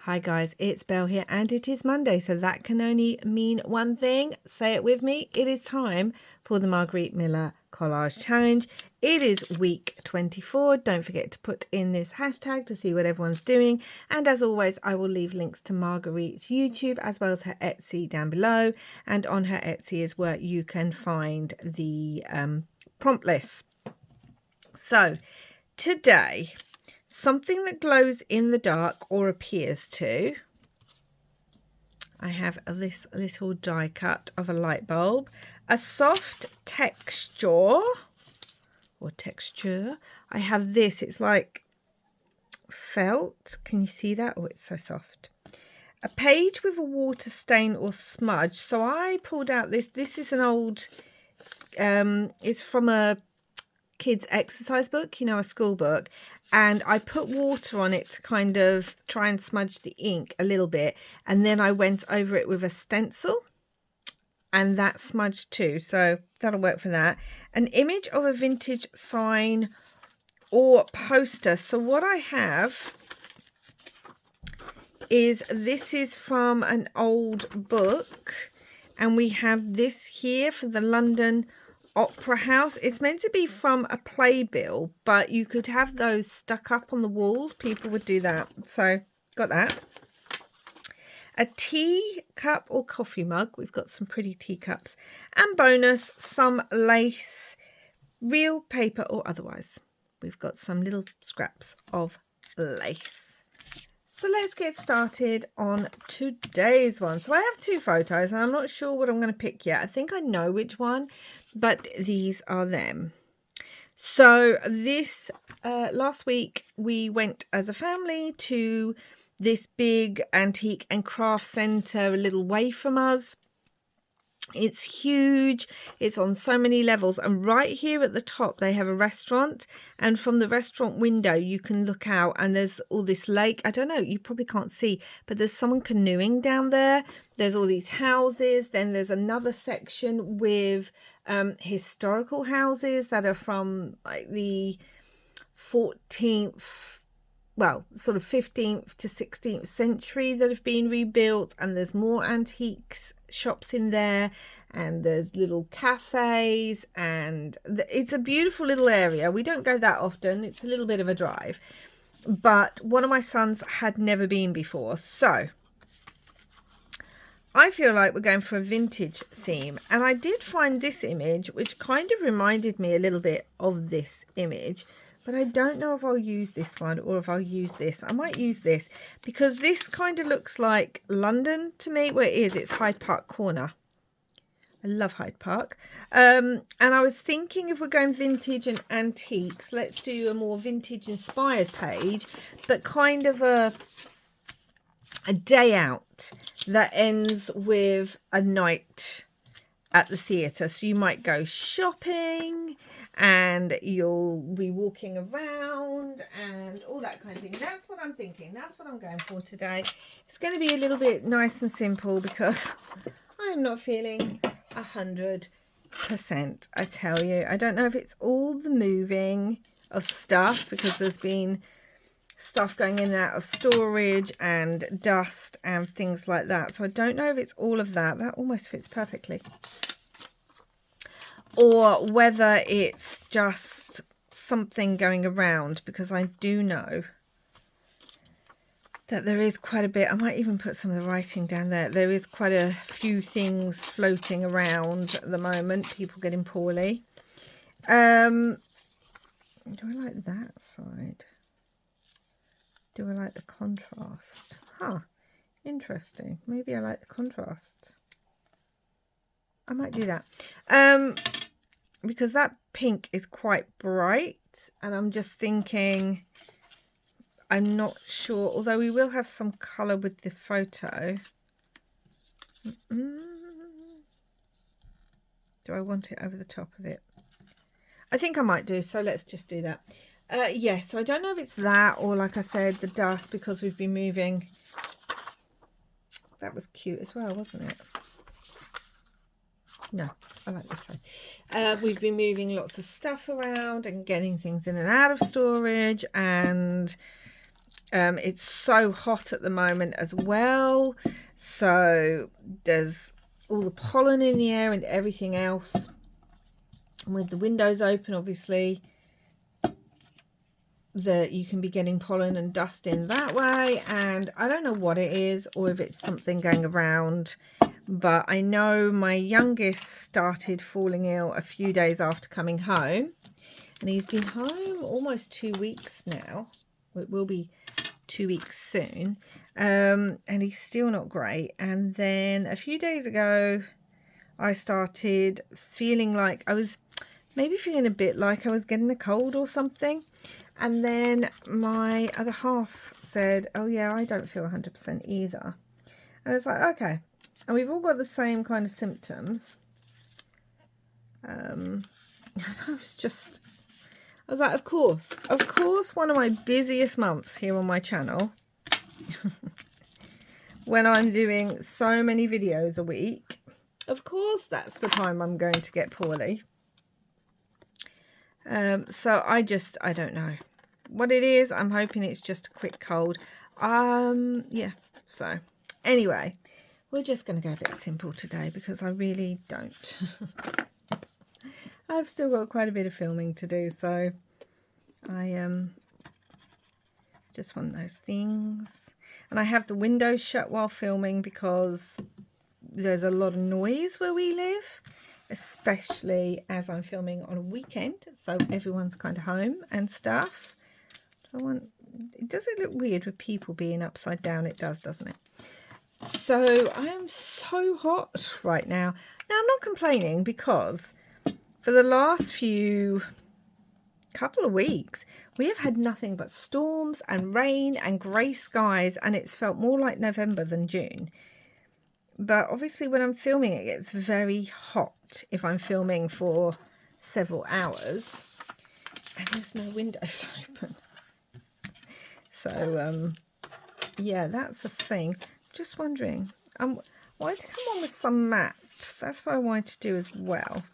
Hi guys, it's Belle here and it is Monday, so that can only mean one thing. Say it with me. It is time for the Margarete Miller Collage Challenge. It is week 24. Don't forget to put in this hashtag to see what everyone's doing. And as always, I will leave links to Margarete's YouTube as well as her Etsy down below. And on her Etsy is where you can find the prompt list. So today, something that glows in the dark or appears to. I have this little die cut of a light bulb, a soft texture or texture. I have this, it's like felt. Can you see that? Oh, it's so soft. A page with a water stain or smudge. So I pulled out this is an old, it's from a kids exercise book, you know, a school book, and I put water on it to kind of try and smudge the ink a little bit, and then I went over it with a stencil and that smudged too, so that'll work for that. An image of a vintage sign or poster. So what I have is, this is from an old book, and we have this here for the London Opera House. It's meant to be from a playbill, but you could have those stuck up on the walls. People would do that. So got that. A tea cup or coffee mug. We've got some pretty teacups. And bonus, some lace, real paper or otherwise. We've got some little scraps of lace. So let's get started on today's one. So I have two photos and I'm not sure what I'm going to pick yet. I think I know which one, but these are them. So this last week we went as a family to this big antique and craft centre a little way from us. It's huge. It's on so many levels, and right here at the top they have a restaurant, and from the restaurant window you can look out and there's all this lake. I don't know, you probably can't see, but there's someone canoeing down there. There's all these houses. Then there's another section with historical houses that are from like the 14th, well, sort of 15th to 16th century that have been rebuilt, and there's more antiques shops in there, and there's little cafes, and it's a beautiful little area. We don't go that often. It's a little bit of a drive, but one of my sons had never been before, so I feel like we're going for a vintage theme. And I did find this image which kind of reminded me a little bit of this image, but I don't know if I'll use this one or if I'll use this. I might use this because this kind of looks like London to me. Well, it is. It's Hyde Park Corner. I love Hyde Park. And I was thinking, if we're going vintage and antiques, let's do a more vintage inspired page, but kind of a day out that ends with a night at the theatre. So you might go shopping and you'll be walking around and all that kind of thing. That's what I'm thinking. That's what I'm going for today. It's going to be a little bit nice and simple because I'm not feeling 100%. I tell you, I don't know if it's all the moving of stuff, because there's been stuff going in and out of storage and dust and things like that. So I don't know if it's all of that. That almost fits perfectly. Or whether it's just something going around, because I do know that there is quite a bit. I might even put some of the writing down there. There is quite a few things floating around at the moment. People getting poorly. Do I like that side? Do I like the contrast? Huh, interesting. Maybe I like the contrast. I might do that. Because that pink is quite bright, and I'm just thinking, I'm not sure, although we will have some colour with the photo. Do I want it over the top of it? I think I might do, so let's just do that. Yes, so I don't know if it's that or, like I said, the dust, because we've been moving. That was cute as well, wasn't it? No, I like this side. We've been moving lots of stuff around and getting things in and out of storage, and It's so hot at the moment as well, so there's all the pollen in the air and everything else. And with the windows open, obviously, that you can be getting pollen and dust in that way. And I don't know what it is or if it's something going around, but I know my youngest started falling ill a few days after coming home, and he's been home almost 2 weeks now. It will be 2 weeks soon, and he's still not great. And then a few days ago I started feeling like I was maybe feeling a bit like I was getting a cold or something, and then my other half said, oh yeah, I don't feel 100% either. And it's like, okay, and we've all got the same kind of symptoms. And I was like, of course, one of my busiest months here on my channel, when I'm doing so many videos a week, of course, that's the time I'm going to get poorly. So I don't know what it is. I'm hoping it's just a quick cold. Yeah, so anyway, we're just going to go a bit simple today because I really don't. I've still got quite a bit of filming to do, so I just one of those things. And I have the windows shut while filming because there's a lot of noise where we live, especially as I'm filming on a weekend, so everyone's kind of home and stuff. Does it look weird with people being upside down? It does, doesn't it? So I am so hot right now. Now I'm not complaining because for the last couple of weeks we have had nothing but storms and rain and grey skies, and it's felt more like November than June. But obviously when I'm filming it gets very hot if I'm filming for several hours and there's no windows open. So yeah, that's the thing. Just wondering, I wanted to come on with some map. That's what I wanted to do as well.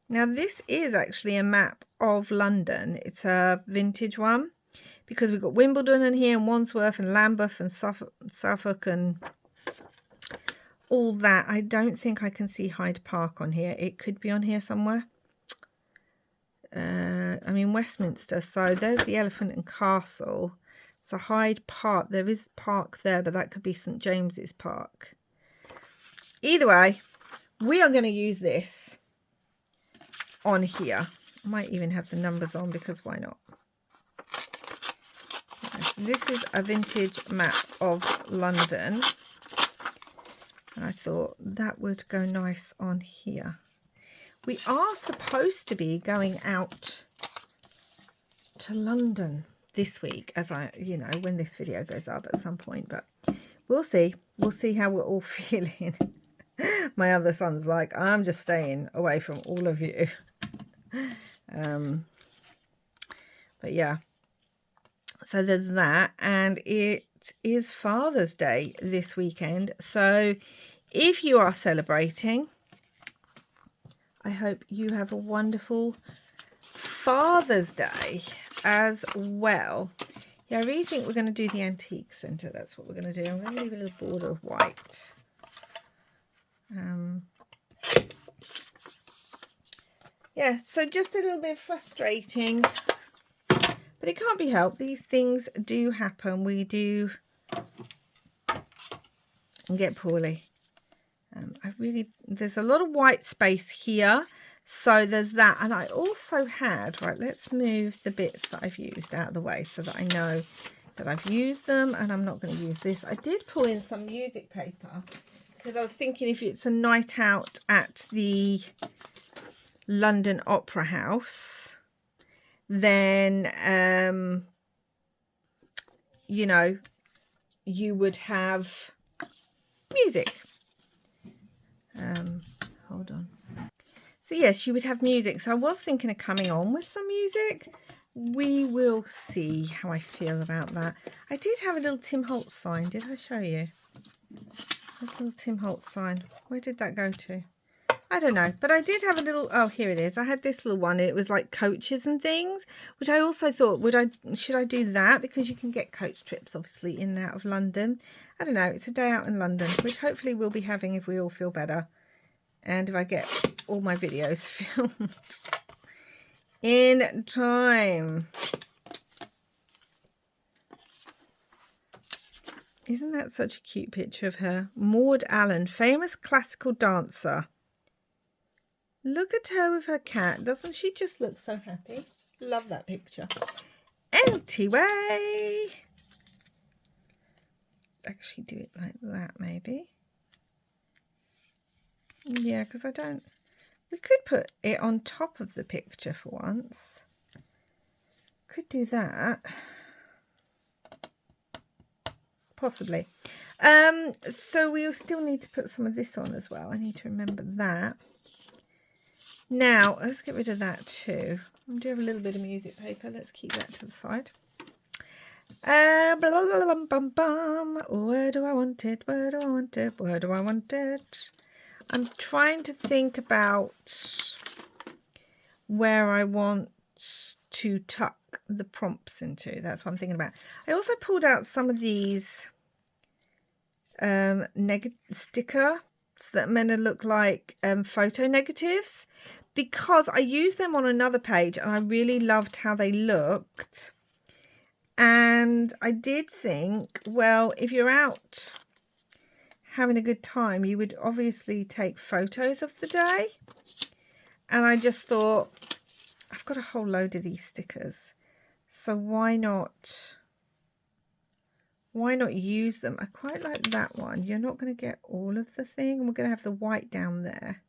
Now this is actually a map of London. It's a vintage one because we've got Wimbledon in here and Wandsworth and Lambeth and Suffolk and all that. I don't think I can see Hyde Park on here. It could be on here somewhere. I mean Westminster, so there's the Elephant and Castle. So Hyde Park, there is park there, but that could be St James's Park. Either way, we are going to use this on here. I might even have the numbers on because why not? Yes, this is a vintage map of London. And I thought that would go nice on here. We are supposed to be going out to London this week, as when this video goes up at some point, but we'll see how we're all feeling. My other son's like, I'm just staying away from all of you. But yeah, so there's that, and it is Father's Day this weekend, so if you are celebrating, I hope you have a wonderful Father's Day as well. Yeah, I really think we're going to do the antique centre. That's what we're going to do. I'm going to leave a little border of white. Yeah, so just a little bit frustrating, but it can't be helped. These things do happen. We do get poorly. There's a lot of white space here, so there's that. And I also had, right, let's move the bits that I've used out of the way so that I know that I've used them and I'm not going to use this. I did pull in some music paper because I was thinking if it's a night out at the London Opera House, then you would have music. Hold on. So yes, you would have music. So I was thinking of coming on with some music. We will see how I feel about that. I did have a little Tim Holtz sign. Did I show you? A little Tim Holtz sign. Where did that go to? I don't know, but I did have a little, oh, here it is. I had this little one. It was like coaches and things, which I also thought, should I do that? Because you can get coach trips, obviously, in and out of London. I don't know. It's a day out in London, which hopefully we'll be having if we all feel better. And if I get all my videos filmed in time. Isn't that such a cute picture of her? Maud Allen, famous classical dancer. Look at her with her cat. Doesn't she just look so happy? Love that picture. Anyway. Actually do it like that maybe. Yeah, because I don't... We could put it on top of the picture for once. Could do that. Possibly. So we'll still need to put some of this on as well. I need to remember that. Now, let's get rid of that too. I do have a little bit of music paper. Let's keep that to the side. Where do I want it? Where do I want it? Where do I want it? I'm trying to think about where I want to tuck the prompts into. That's what I'm thinking about. I also pulled out some of these stickers that are meant to look like photo negatives, because I used them on another page and I really loved how they looked. And I did think, well, if you're out having a good time, you would obviously take photos of the day. And I just thought, I've got a whole load of these stickers, so why not use them? I quite like that one. You're not going to get all of the thing, and we're going to have the white down there.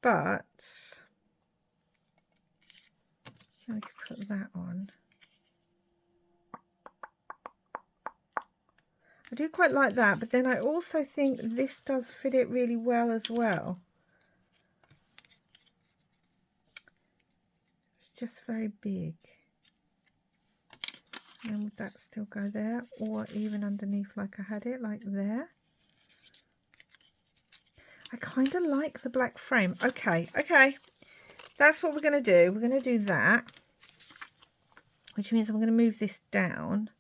But I could put that on. I do quite like that, but then I also think this does fit it really well as well. It's just very big. And would that still go there, or even underneath like I had it, like there? I kind of like the black frame. Okay, that's what we're going to do. We're going to do that, which means I'm going to move this down.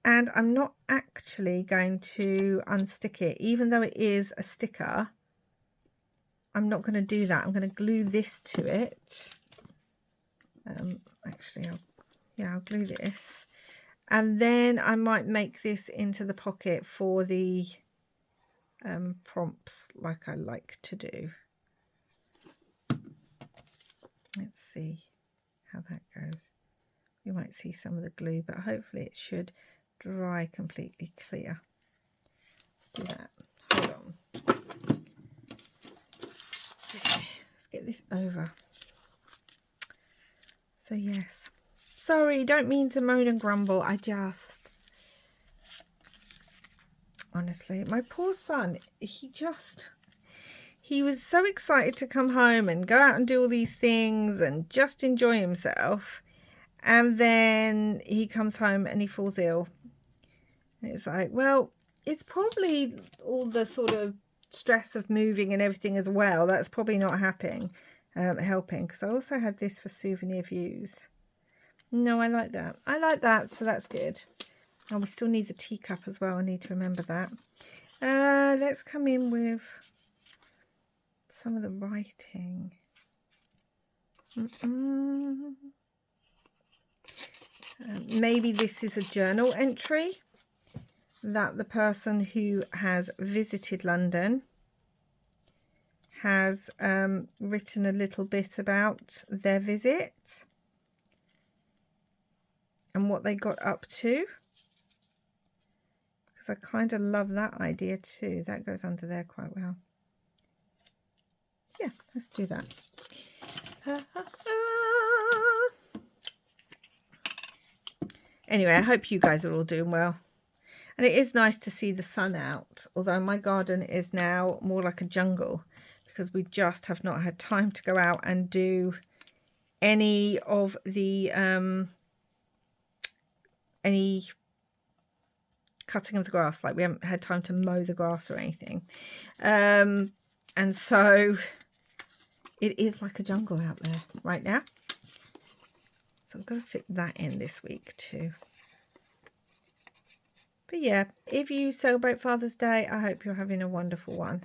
And I'm not actually going to unstick it, even though it is a sticker. I'm not going to do that. I'm going to glue this to it. Actually, I'll glue this. And then I might make this into the pocket for the prompts, like I like to do. Let's see how that goes. You might see some of the glue, but hopefully it should dry completely clear. Let's do that. Hold on. Okay, let's get this over. So yes, sorry, don't mean to moan and grumble. I just, honestly, my poor son, he was so excited to come home and go out and do all these things and just enjoy himself. And then he comes home and he falls ill. And it's like, well, it's probably all the sort of stress of moving and everything as well. That's probably not helping. Because I also had this for souvenir views. No, I like that. I like that, so that's good. Oh, we still need the teacup as well. I need to remember that. Let's come in with some of the writing. Maybe this is a journal entry that the person who has visited London has written a little bit about their visit and what they got up to, because I kind of love that idea too. That goes under there quite well. Yeah, let's do that. Anyway, I hope you guys are all doing well. And it is nice to see the sun out, although my garden is now more like a jungle because we just have not had time to go out and do any of the any cutting of the grass. Like, we haven't had time to mow the grass or anything. And so it is like a jungle out there right now. So I've got to fit that in this week too. But yeah, if you celebrate Father's Day, I hope you're having a wonderful one.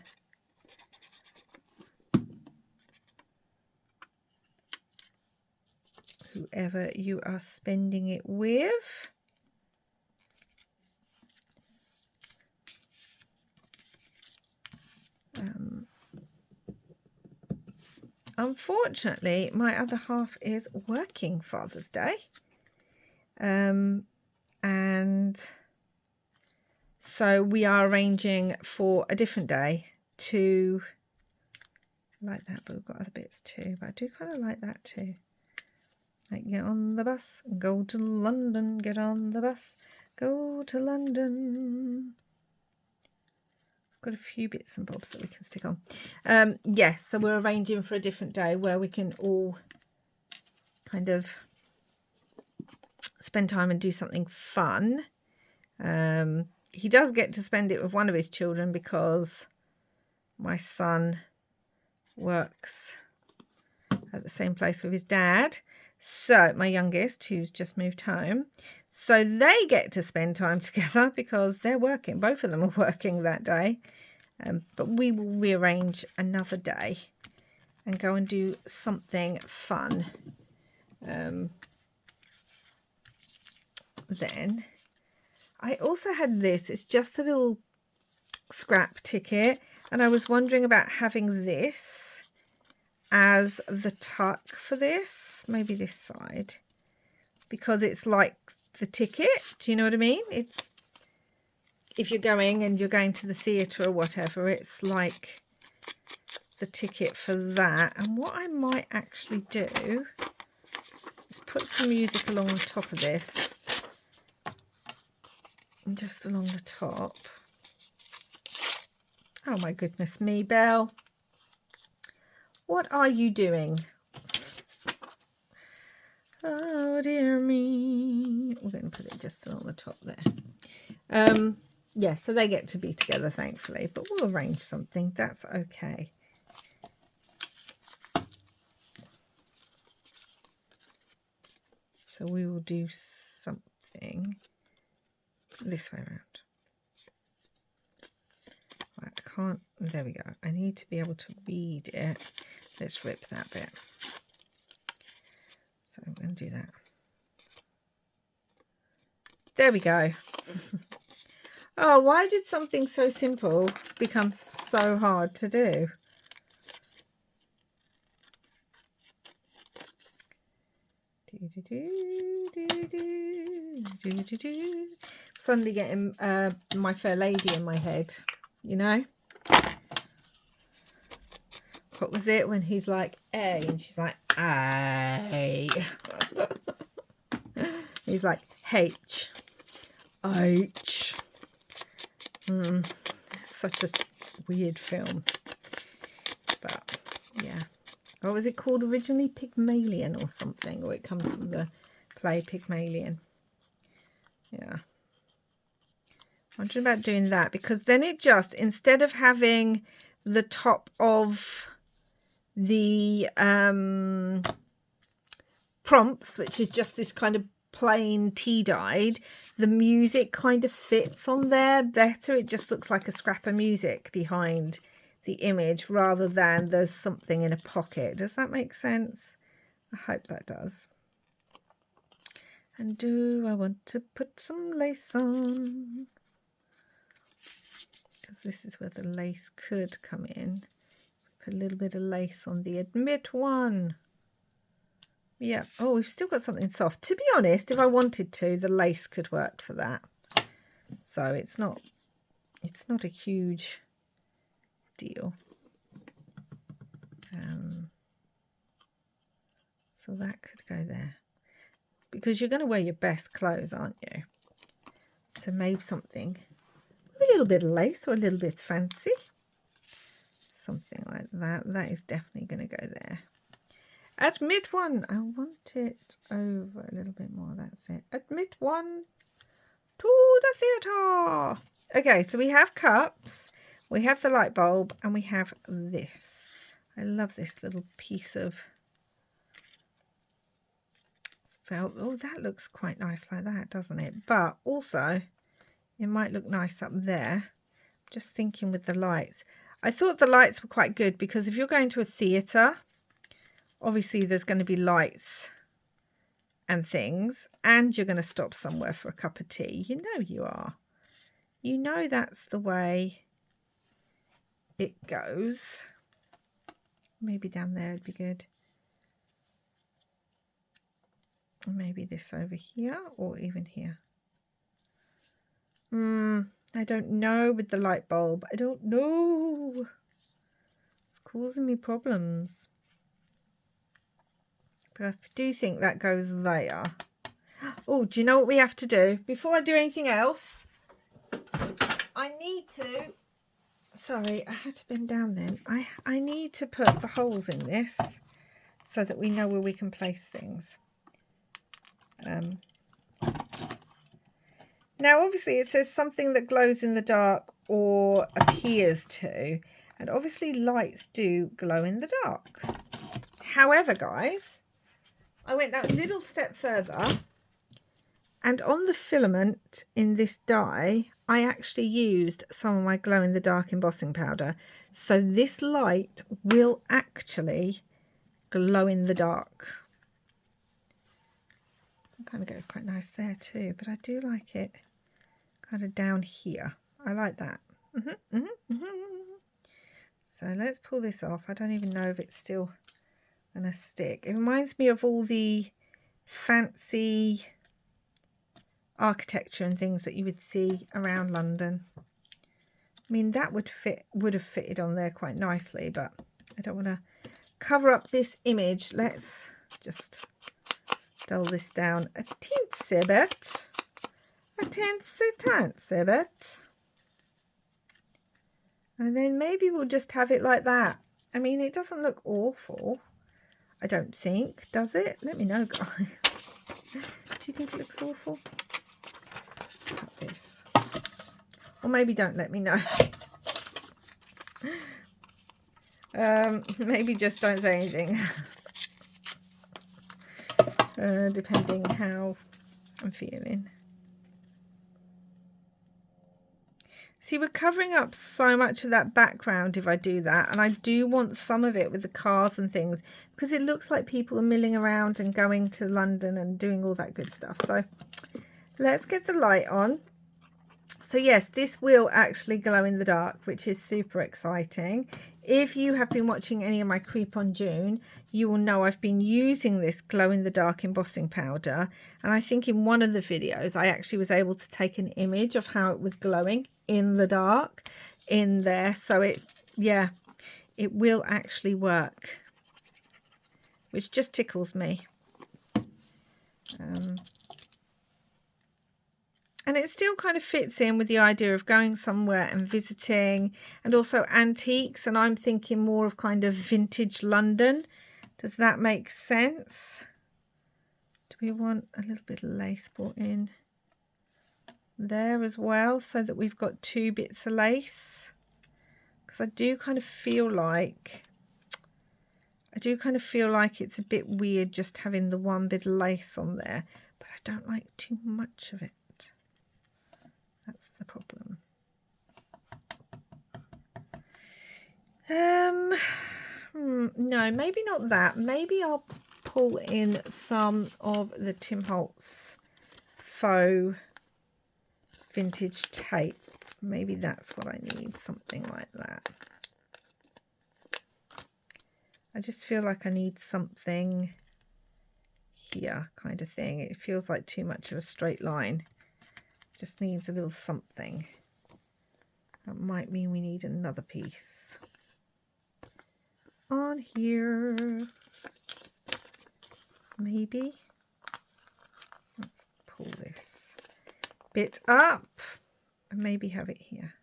Whoever you are spending it with. Unfortunately, my other half is working Father's Day. And so we are arranging for a different day to like that, but we've got other bits too. But I do kind of like that too. Like, get on the bus and go to London. Get on the bus, go to London. Got a few bits and bobs that we can stick on. Yes, so we're arranging for a different day where we can all kind of spend time and do something fun. He does get to spend it with one of his children because my son works at the same place with his dad. So my youngest, who's just moved home, so they get to spend time together because they're working. Both of them are working that day. But we will rearrange another day and go and do something fun. Then I also had this. It's just a little scrap ticket. And I was wondering about having this as the tuck for this. Maybe this side. Because it's like the ticket. Do you know what I mean? It's, if you're going and you're going to the theatre or whatever, it's like the ticket for that. And what I might actually do is put some music along the top of this. And just along the top. Oh my goodness me, Belle. What are you doing? Oh dear me. We're going to put it just along the top there. Yeah, so they get to be together, thankfully. But we'll arrange something. That's okay. So we will do something this way around. Right, I can't. There we go. I need to be able to read it. Let's rip that bit. So I'm going to do that. There we go. Oh, why did something so simple become so hard to do? Suddenly getting My Fair Lady in my head, you know? What was it when he's like A and she's like A? He's like H. Such a weird film. But yeah. What was it called originally? Pygmalion or something? Or it comes from the play Pygmalion. Yeah. I'm wondering about doing that because then it just, instead of having the top of the prompts, which is just this kind of plain tea-dyed, the music kind of fits on there better. It just looks like a scrap of music behind the image rather than there's something in a pocket. Does that make sense? I hope that does. And do I want to put some lace on? Because this is where the lace could come in. Put a little bit of lace on the admit one. Yeah. Oh, we've still got something soft. To be honest, if I wanted to, the lace could work for that. So it's not a huge deal. So that could go there. Because you're going to wear your best clothes, aren't you? So maybe something with a little bit of lace or a little bit fancy. Something like that. That is definitely going to go there. Admit one. I want it over a little bit more. That's it. Admit one to the theatre. Okay, so we have cups. We have the light bulb and we have this. I love this little piece of felt. Oh, that looks quite nice like that, doesn't it? But also it might look nice up there. Just thinking with the lights. I thought the lights were quite good because if you're going to a theatre, obviously there's going to be lights and things, and you're going to stop somewhere for a cup of tea. You know you are. You know that's the way it goes. Maybe down there would be good. Or maybe this over here, or even here. I don't know with the light bulb. I don't know. It's causing me problems. But I do think that goes there. Oh, do you know what we have to do? Before I do anything else, I need to... Sorry, I had to bend down then. I need to put the holes in this so that we know where we can place things. Now, obviously, it says something that glows in the dark or appears to. And obviously, lights do glow in the dark. However, guys, I went that little step further. And on the filament in this die, I actually used some of my glow in the dark embossing powder. So this light will actually glow in the dark. It kind of goes quite nice there too, but I do like it kind of down here. I like that. So let's pull this off. I don't even know if it's still going to stick. It reminds me of all the fancy architecture and things that you would see around London. I mean, that would have fitted on there quite nicely, but I don't want to cover up this image. Let's just dull this down a teensy bit. A teensy bit. And then maybe we'll just have it like that. I mean, it doesn't look awful, I don't think, does it? Let me know, guys. Do you think it looks awful? Let's cut this. Or maybe don't let me know. Maybe just don't say anything. Depending how I'm feeling. See, we're covering up so much of that background if I do that. And I do want some of it with the cars and things, because it looks like people are milling around and going to London and doing all that good stuff. So let's get the light on. So yes, this will actually glow in the dark, which is super exciting. If you have been watching any of my Creep on June, you will know I've been using this glow in the dark embossing powder. And I think in one of the videos, I actually was able to take an image of how it was glowing in the dark in there. So it will actually work, which just tickles me. And it still kind of fits in with the idea of going somewhere and visiting, and also antiques. And I'm thinking more of kind of vintage London. Does that make sense? Do we want a little bit of lace brought in there as well, so that we've got two bits of lace? Because I do kind of feel like it's a bit weird just having the one bit of lace on there, but I don't like too much of it. That's the problem. No, maybe not that. Maybe I'll pull in some of the Tim Holtz faux vintage tape. Maybe that's what I need, something like that. I just feel like I need something here, kind of thing. It feels like too much of a straight line. Just needs a little something. That might mean we need another piece on here. Maybe. Let's pull this bit up and maybe have it here.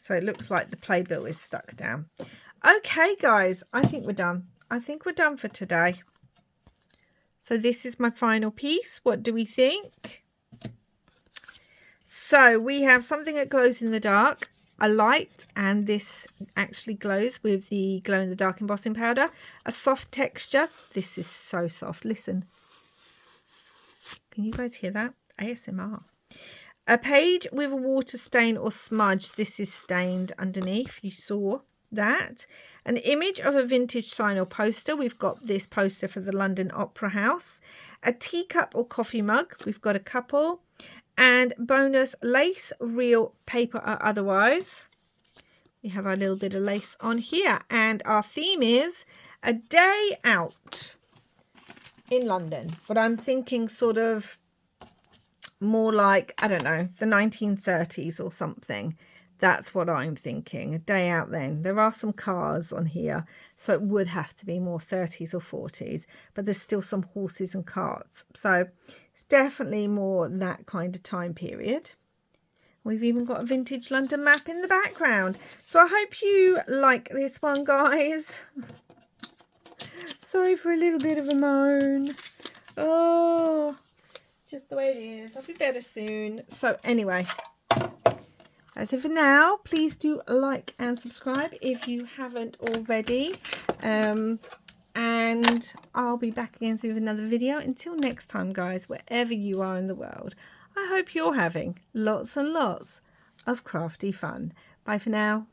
So it looks like the playbill is stuck down. Okay, guys, I think we're done. I think we're done for today. So this is my final piece. What do we think? So we have something that glows in the dark. a light, and this actually glows with the glow in the dark embossing powder. A soft texture. This is so soft. Listen. Can you guys hear that? ASMR. A page with a water stain or smudge. This is stained underneath. You saw that. An image of a vintage sign or poster. We've got this poster for the London Opera House. A teacup or coffee mug. We've got a couple. And bonus lace, real, paper or otherwise. We have our little bit of lace on here. And our theme is a day out in London. But I'm thinking sort of more like, I don't know, the 1930s or something. That's what I'm thinking. A day out then. There are some cars on here, so it would have to be more 30s or 40s, but there's still some horses and carts. So it's definitely more that kind of time period. We've even got a vintage London map in the background. So I hope you like this one, guys. Sorry for a little bit of a moan. Oh, just the way it is. I'll be better soon. So anyway, that's it for now. Please do like and subscribe if you haven't already. And I'll be back again soon with another video. Until next time, guys, wherever you are in the world, I hope you're having lots and lots of crafty fun. Bye for now.